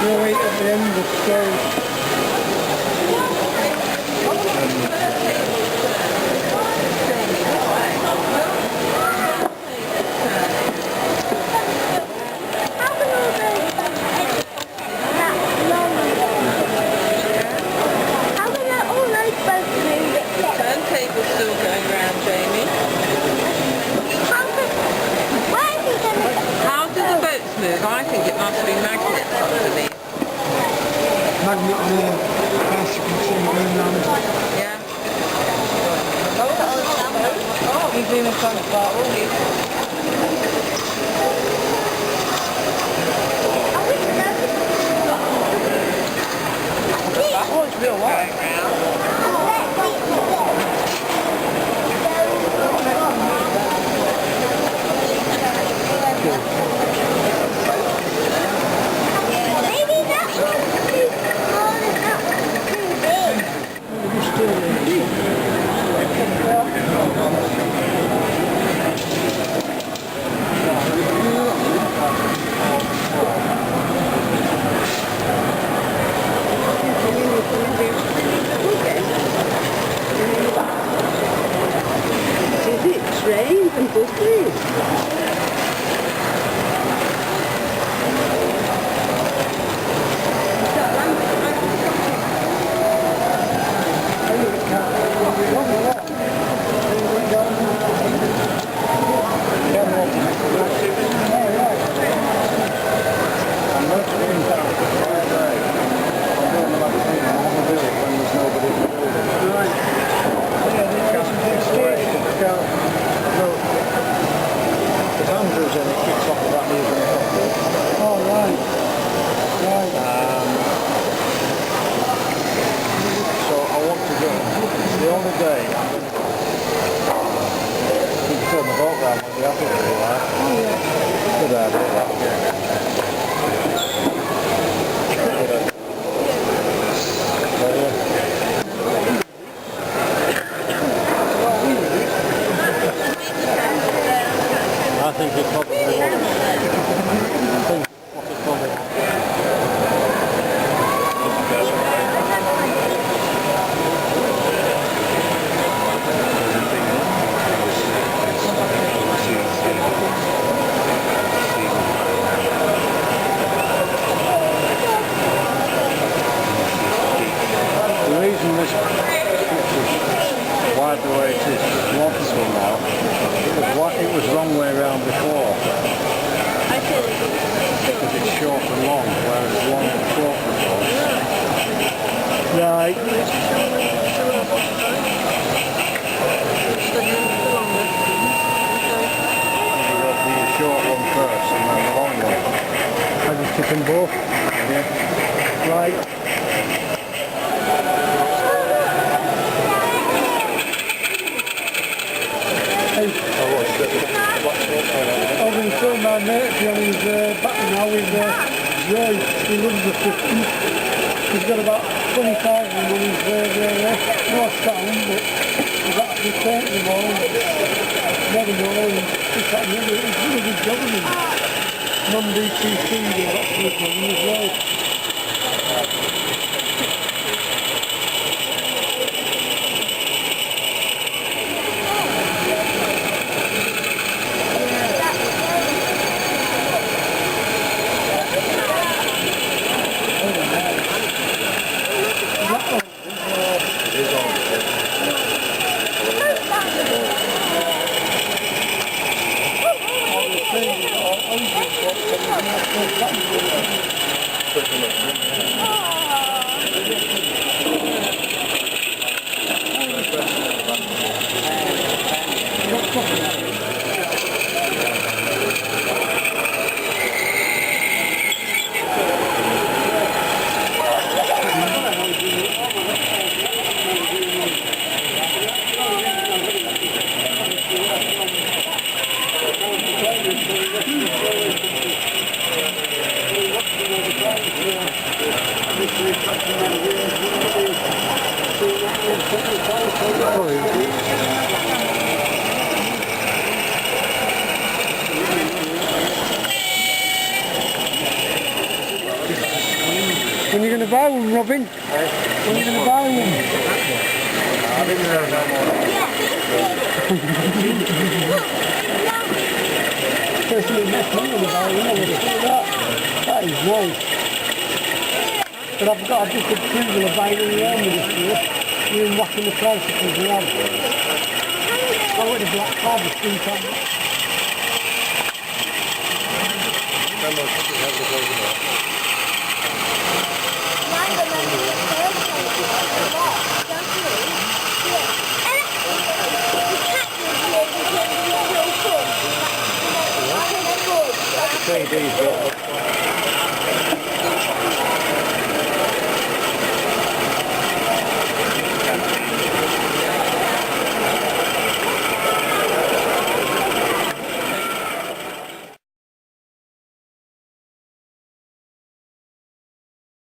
right at the end of the story. I think it must be magnets underneath. Magnet there, as you can see going round. Yeah. He's been in front of that, won't he? Oh, it's real wide. Trains and buses. I think it probably the reason this is wide the way it is waterful now, it was wrong way around before. Because it's short and long, whereas long and short before. Right. You got the short one first and then the long one. I just took them both. Yeah. Right. I've been showing my mate on his battery now with Joy. He loves the 50s. He's got about 20,000 on his no sound, but he's actually painted them all. Never know, he's got a really good job of him. Non-DTC, they're actually doing as well. Yeah. When are you going to buy one, Robin? When are you going to buy one? Especially next month when you buy one, look at that. That is nice. But I've got just approval of buying any army this year. You're whacking the price up as well. I went to Black Harbour 3 times. Say,